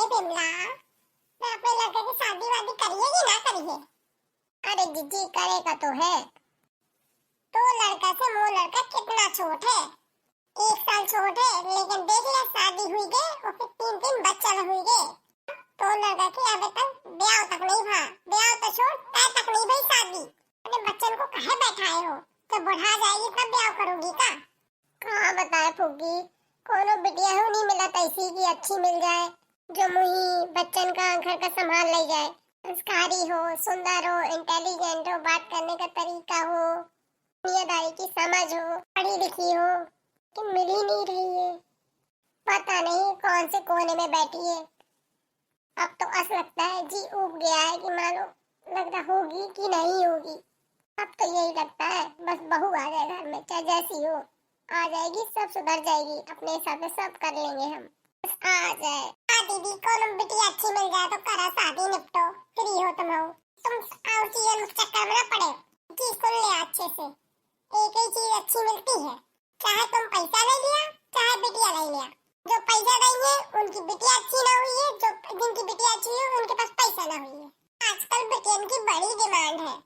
बिमला, मैं अपने लड़के की शादी वादी करिए कि ना करिए? अरे जीजी करेगा तो है। तो लड़का से वो लड़का कितना छोट है, 1 साल छोट है, लेकिन देख ले शादी हुई गए और फिर 3 बच्चा हुई गए। तो लड़का की अभी तक ब्याह तक नहीं भा, ब्याह तो छोड़ तय तक नहीं भाई शादी। अपने बच्चन को कहे बैठाए हो, जब बढ़ा जाएगी तब ब्याह करोगी का? कहाँ बताए फुग्गी, कोनो बिटिया हो नहीं मिला तैसी की अच्छी मिल जाए, जो मुही बच्चन का घर का संभाल ले जाए, संस्कारी हो, सुंदर हो, इंटेलिजेंट हो, बात करने का तरीका हो, दुनियादारी की समझ हो, पढ़ी लिखी हो, कि मिल ही नहीं रही है। पता नहीं कौन से कोने में बैठी है। अब तो ऐसा लगता है जी उब गया है कि मानो लगता होगी कि नहीं होगी। अब तो यही लगता है बस बहू आ जाए घर में, चाहे जैसी हो आ जाएगी, सब सुधर जाएगी, अपने हिसाब से सब कर लेंगे हम, बस आ जाए। हाँ दीदी, कोनो बिटिया अच्छी मिल जाए तो करा शादी, निपटो, फ्री हो तुम हो। तुम और चीजों के चक्कर में ना पड़े। चीज सुन ले अच्छे से, एक ही चीज अच्छी मिलती है, चाहे तुम पैसा ले लिया चाहे बिटिया ले लिया। जो पैसा देंगे उनकी बिटिया अच्छी ना हुई है, जो जिनकी बिटिया अच्छी है उनके पास पैसा ना हुई है। आजकल बिटिया की बड़ी डिमांड है।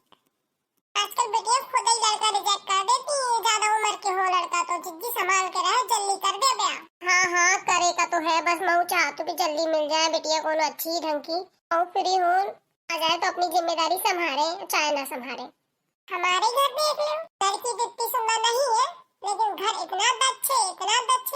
आजकल बेटियां खुद ही लड़का रिजेक्ट कर देती है, ज्यादा उम्र के हो लड़का तो जिद्दी संभाल के रहे, जल्दी कर दे ब्याह। हाँ हाँ करेगा तो है, बस मैं चाहती भी जल्दी मिल जाए बिटिया कोनो अच्छी ढंग की और फ्री हो आ जाए तो अपनी जिम्मेदारी संभाले चाहे ना संभाले। हमारे घर देख लो, लड़की जितनी सुंदर नहीं है लेकिन घर इतना दक्ष है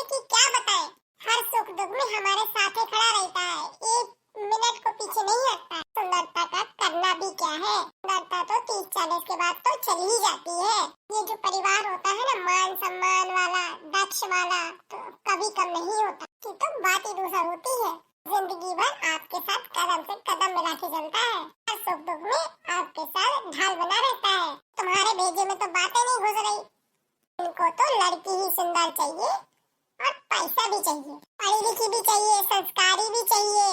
कि क्या बताएं। हर सुख दुख में हमारे साथ ही खड़ा रहता है, 1 मिनट को पीछे नहीं हटता। सुंदरता का करना भी क्या है, सुंदरता तो 30-40 के बाद तो चली ही जाती है। ये जो परिवार होता है ना, मान सम्मान वाला, दक्ष वाला, तो कभी कम नहीं होता कि तो बात ही दूसरा होती है। जिंदगी भर आपके साथ कदम से कदम मिला के चलता है, हर सुख दुख में आपके साथ ढाल बना रहता है। तुम्हारे भेजे में तो बातें नहीं घुस रही। इनको तो लड़की ही सुंदर चाहिए और पैसा भी चाहिए, पढ़ी लिखी भी चाहिए, संस्कारी भी चाहिए।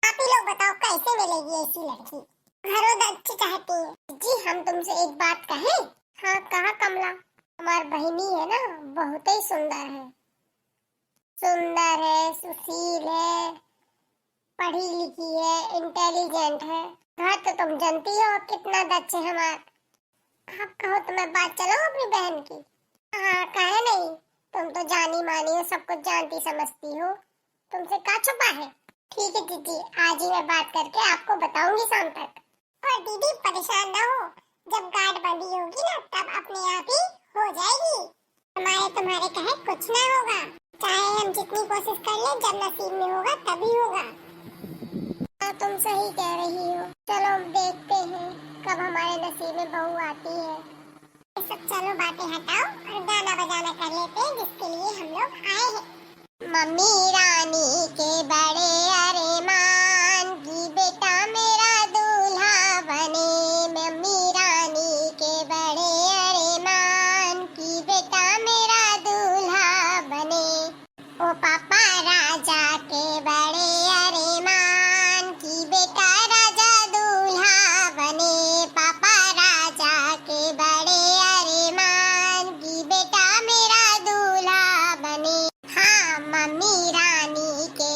आप ही लोग बताओ कैसे मिलेगी ऐसी लड़की? घरों दक्ष चाहती है। जी हम तुमसे एक बात कहें? हाँ कहा कमला, हमारी बहनी है ना बहुत ही सुंदर है, सुंदर है, सुशील है, पढ़ी लिखी है, इंटेलिजेंट है। घर तो तुम जानती हो कितना दक्ष है हमारा। आप कहो तो मैं बात चलाऊं अपनी बहन की? हाँ कहे नहीं, तुम तो जानी मानी हो, सब कुछ जानती समझती हो, तुमसे क्या छुपा है। ठीक है दीदी, आज ही मैं बात करके आपको बताऊंगी शाम तक। और दीदी परेशान ना हो, जब गार्ड बंदी होगी ना तब अपने आप ही हो जाएगी। हमारे तुम्हारे कहे कुछ ना होगा, चाहे हम जितनी कोशिश कर ले, जब नसीब में होगा तभी होगा। हाँ तुम सही कह रही हो, चलो देखते हैं कब हमारे नसीब में बहू आती है। ये सब चलो बातें हटाओ और गाना बजाना कर लेते हैं, जिसके लिए हम लोग आए हैं। मम्मी रानी के बड़े अरमान की बेटा मेरा दूल्हा बने, मम्मी रानी के बड़े अरमान की बेटा मेरा दूल्हा बने। ओ पापा राजा के बड़े अरमान की बेटा राजा दूल्हा बने, पापा राजा के बड़े अरमान की बेटा मेरा दूल्हा बने। हाँ मम्मी रानी के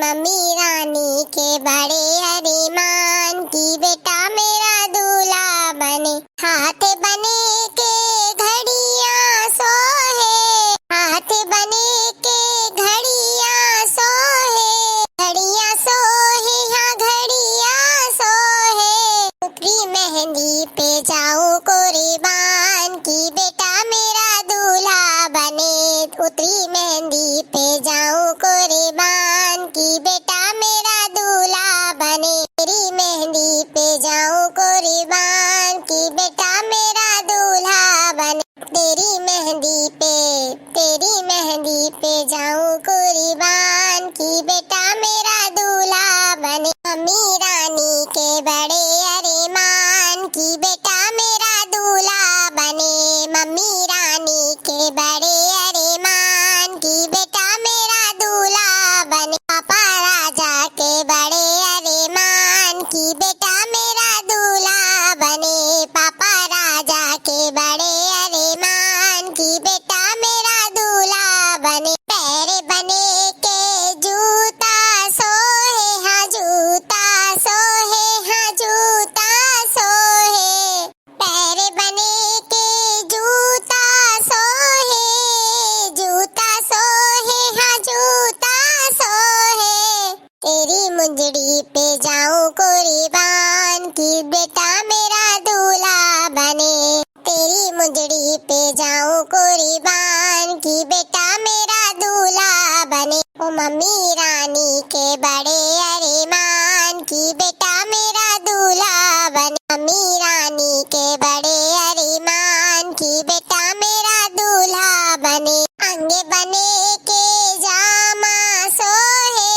मम्मी रानी के बड़े अरमान की बेटा मेरा दूल्हा बने। हाथ बने के घड़ियां सोहे, हाथ बने के घड़ियां सोहे, घड़ियां सोहे, हाँ घड़ियां सोहे। उतरी मेहंदी पे जाऊं कुर्बान की बेटा मेरा दूल्हा बने। उतरी मेहंदी पे जाऊं कुर्बान की बेटा मेरा दूल्हा बने। तेरी मेहंदी पे जाऊं कुर्बान की बेटा मेरा दूल्हा बने। तेरी मेहंदी पे जाऊं कुर्बान की बेटा मेरा दूल्हा बने। मम्मी रानी के बड़े अरमान की बेटा मेरा दूल्हा बने। मम्मी रानी के बड़े अरमान की बेटा मेरा दूल्हा बने। पापा राजा के बड़े अरमान की बेटा मेरा दूल्हा बने। पापा राजा के बड़े अरमान की बेटा मेरा दूल्हा बने। पैर बने के जूता सोहे, हाँ जूता सोहे, हाँ जूता सोहे। पैर बने के जूता सोहे, जूता सोहे, हाँ जूता सोहे। तेरी मुंदड़ी पे जाऊं कुर्बान की बेटा मेरा दूल्हा बने। तेरी मुंदड़ी पे जाऊं कुर्बान की बेटा मेरा दूल्हा बने। ओ मम्मी रानी के बड़े अरमान की बेटा मेरा दूल्हा बने। मम्मी रानी के बड़े अरमान की बेटा मेरा दूल्हा बने। अंगे बने के जामा सोहे,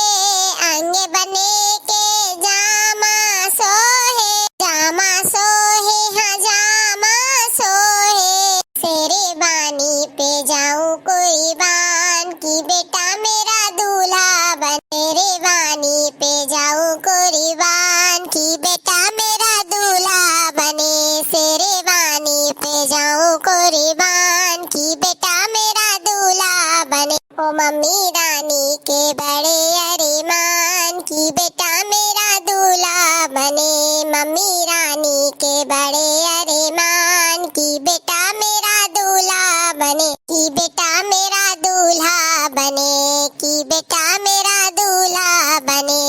अंगे बने के जामा सोहे, जामा सोहे, हाँ जामा सोहे। शेरे बानी पे जाऊं कुर्बान की बेटा मेरा दूल्हा बने। शेरे बानी पे जाऊं कुर्बान की बेटा मेरा दूल्हा बने। शेरे बानी पे जाऊं कुर्बान की बेटा मेरा दूल्हा बने। ओ मम्मी रानी के बड़े अरमान की बेटा मेरा दूल्हा बने। मम्मी रानी के बड़े अरमान की बेटा मेरा दूल्हा बने। की बेटा मेरा दूल्हा बने, की बेटा मेरा दूल्हा बने।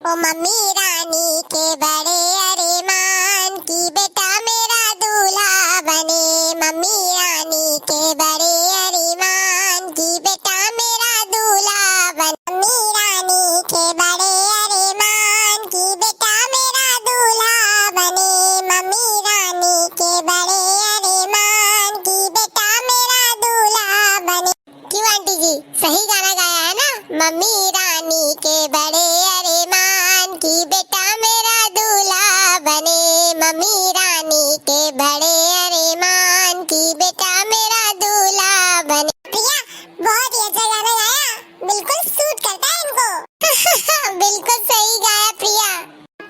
ओ मम्मी रानी के बड़े अरमान की बेटा मेरा दूल्हा बने। मम्मी रानी के बड़े अरमान की बेटा मेरा दूल्हा बने। मम्मी रानी के बड़े अरमान की बेटा मेरा दूल्हा बने। मम्मी रानी के बड़े अरमान की बेटा मेरा दूल्हा बने। क्यों आंटी जी, सही गाना गाया है ना? मम्मी रानी के बड़े अरमान की बेटा मेरा दूल्हा बने। मम्मी रानी के बड़े अरमान की बेटा मेरा दूल्हा बने। प्रिया, बहुत ही अच्छा गाना गाया, बिल्कुल सूट करता है इनको। बिल्कुल सही गाया प्रिया।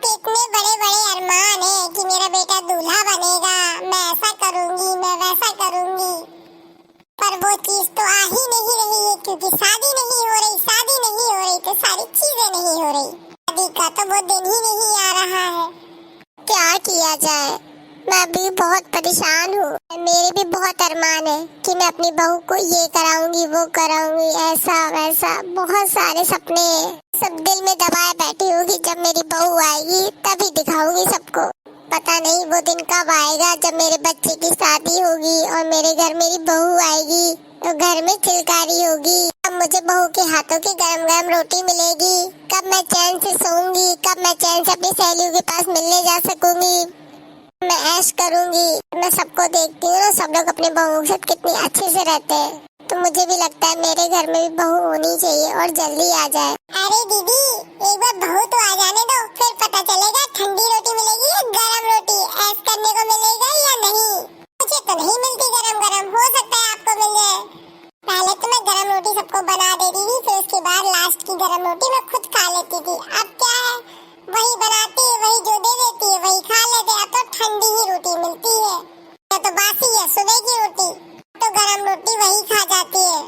इतने बड़े बड़े अरमान है कि मेरा बेटा दूल्हा बनेगा, मैं ऐसा करूंगी, मैं वैसा करूंगी, पर वो चीज तो आ ही नहीं रही है क्योंकि शादी नहीं हो रही। शादी नहीं हो रही तो सारी चीजें नहीं हो रही। शादी का तो वो दिन ही नहीं आ रहा है। क्या किया जाए, मैं भी बहुत परेशान हूँ। मेरे भी बहुत अरमान है कि मैं अपनी बहू को ये कराऊंगी, वो कराऊंगी, ऐसा वैसा, बहुत सारे सपने हैं। सब दिल में दबाए बैठी हूँ कि जब मेरी बहू आएगी तभी दिखाऊंगी सबको। पता नहीं वो दिन कब आएगा जब मेरे बच्चे की शादी होगी और मेरे घर मेरी बहू आएगी तो घर में चिलकारी होगी। कब मुझे बहू के हाथों की गरम गरम रोटी मिलेगी, कब मैं चैन से सोऊंगी, कब मैं चैन से अपनी सहेलियों के पास मिलने जा सकूंगी, मैं ऐश करूंगी। मैं सबको देखती हूँ ना, सब लोग अपने बहुओं के साथ कितनी अच्छे से रहते हैं, तो मुझे भी लगता है मेरे घर में भी बहू होनी चाहिए और जल्दी आ जाए। अरे दीदी, एक बार बहू तो आ जाने दो, फिर पता चलेगा ठंडी रोटी मिलेगी या गरम रोटी, ऐश करने को मिलेगा या नहीं। मुझे तो नहीं मिलती गरम गरम, हो सकता है आपको मिल जाए। पहले तो मैं गरम रोटी सबको बना देती थी, फिर उसके बाद लास्ट की गरम रोटी मैं खुद खा लेती थी। अब क्या है, वही बनाती है, वही जो दे देती है वही खा लेते हैं। अब तो ठंडी ही रोटी मिलती है, या तो बासी है सुबह की रोटी, तो गरम रोटी वही खा जाती है।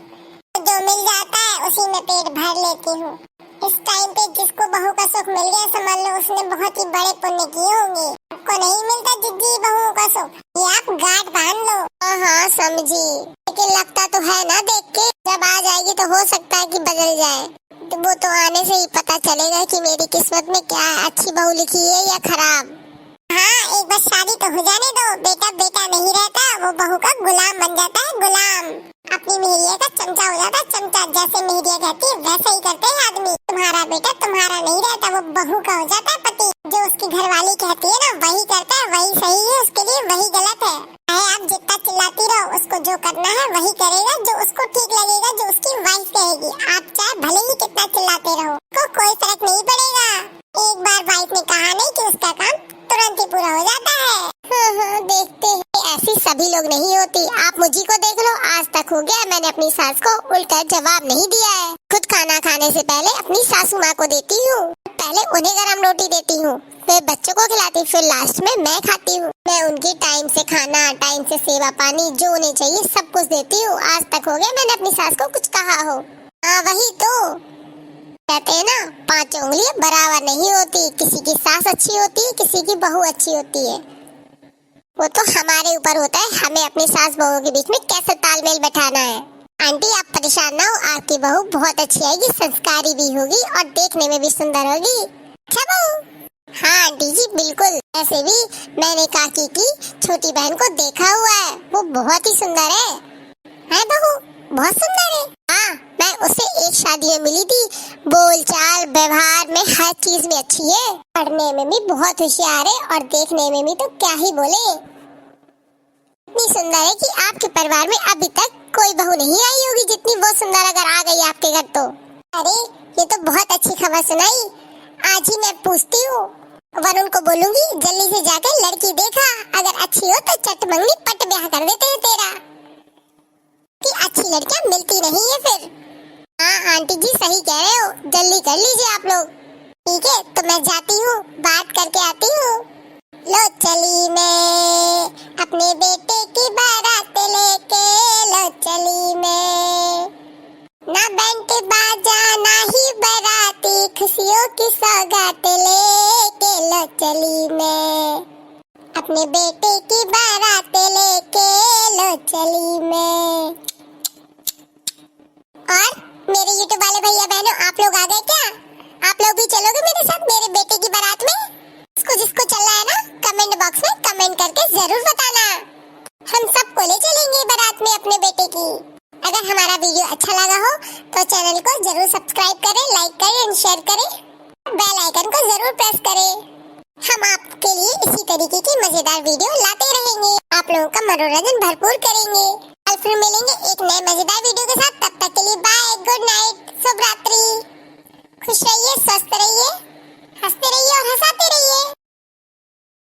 तो जो मिल जाता है उसी में पेट भर लेती हूँ। इस टाइम पे जिसको बहू का सुख मिल गया समझ लो उसने बहुत ही बड़े पुण्य किए होंगे। आपको नहीं मिलता जिद्दी बहू का सुख, ये आप गांठ बांध लो। हाँ समझी, लेकिन लगता तो है ना देख के, जब आ जाएगी तो हो सकता है कि बदल जाए। तो वो तो आने से ही पता चलेगा कि मेरी किस्मत में क्या है, अच्छी बहू लिखी है या खराब। हाँ एक बार शादी तो हो जाने दो, बेटा बेटा नहीं रहता, वो बहू का गुलाम बन जाता है, गुलाम। अपनी मेहरिया का चमचा हो जाता है, चमचा। जैसे मेहरिया कहती है वैसा ही करते हैं आदमी। तुम्हारा बेटा तुम्हारा नहीं रहता, वो बहू का हो जाता है पति। जो उसकी घरवाली कहती है ना वही करता है, वही सही है उसके लिए, वही गलत है। चाहे आप जितना चिल्लाती रहो, उसको जो करना है वही करेगा, जो उसको ठीक लगेगा, जो उसकी वाइफ कहेगी। आप चाहे भले ही कितना चिल्लाते रहो, उसको कोई फर्क नहीं पड़ेगा। एक बार वाइफ ने कहा नहीं कि उसका काम तुरंत ही पूरा हो जाता है। हाँ, देखते हैं। ऐसी सभी लोग नहीं होती, आप मुझी को देख लो। आज तक हो गया मैंने अपनी सास को उल्टा जवाब नहीं दिया है। खुद खाना खाने से पहले अपनी सासू माँ को देती हूँ, पहले उन्हें गरम रोटी देती हूँ, फिर बच्चों को खिलाती, फिर लास्ट में मैं खाती हूँ। मैं उनकी टाइम से खाना, टाइम से सेवा पानी, जो उन्हें चाहिए सब कुछ देती हूँ। आज तक हो गया मैंने अपनी सास को कुछ कहा हो। हाँ वही तो कहते हैं ना, 5 उंगलियां बराबर नहीं होती। किसी की सास अच्छी होती है, किसी की बहू अच्छी होती है। वो तो हमारे ऊपर होता है, हमें अपनी सास बहू के बीच में कैसे तालमेल बैठाना है। आंटी आप परेशान ना हो, आपकी बहू बहुत अच्छी आएगी, संस्कारी भी होगी और देखने में भी सुंदर होगी। अच्छा बहू? हाँ आंटी जी बिल्कुल। ऐसे भी मैंने काकी की छोटी बहन को देखा हुआ है, वो बहुत ही सुंदर है बहू? बहुत सुंदर है। हाँ मैं उससे एक शादी में मिली थी, बोलचाल व्यवहार में हर चीज में अच्छी है, पढ़ने में भी बहुत होशियार है और देखने में भी तो क्या ही बोले, इतनी सुंदर है कि आपके परिवार में अभी तक कोई बहू नहीं आई होगी जितनी वो सुंदर अगर आ गई आपके घर तो। अरे ये तो बहुत अच्छी खबर सुनाई। आज ही मैं पूछती हूँ, वरुण को बोलूंगी जल्दी से जाकर लड़की देखा, अगर अच्छी हो तो चट मंगनी पट ब्याह कर देते हैं तेरा, कि अच्छी लड़कियां मिलती नहीं है फिर। हाँ आंटी जी सही कह रहे हो, जल्दी कर लीजिए आप लोग। ठीक है तो मैं जाती हूँ, बात करके आती हूँ। लो चली मैं अपने बेटे की बारात लेके, लो चली मैं ना बैंड बाजा ना ही बराती, खुशियों की सौगात लेके, लो चली मैं अपने बेटे की बारात लेके, लो चली मैं। और मेरे यूट्यूब वाले भैया बहनों आप लोग आ गए क्या? आप लोग भी चलोगे मेरे साथ मेरे बेटे की बारात में? जिसको चलना है ना कमेंट बॉक्स में कमेंट करके जरूर बताना, हम सबको ले चलेंगे बारात में अपने बेटे की। अगर हमारा वीडियो अच्छा लगा हो तो चैनल को जरूर सब्सक्राइब करें, लाइक करें और शेयर करें, बेल आइकन को जरूर प्रेस करें। हम आपके लिए इसी तरीके की मजेदार वीडियो लाते रहेंगे, आप लोगों का मनोरंजन भरपूर करेंगे। कल फिर मिलेंगे एक नए मजेदार वीडियो के साथ, तब तक के लिए बाय, गुड नाइट, शुभ रात्रि। खुश रहिए, स्वस्थ रहिए, हंसते रहिए और हंसाते रहिए।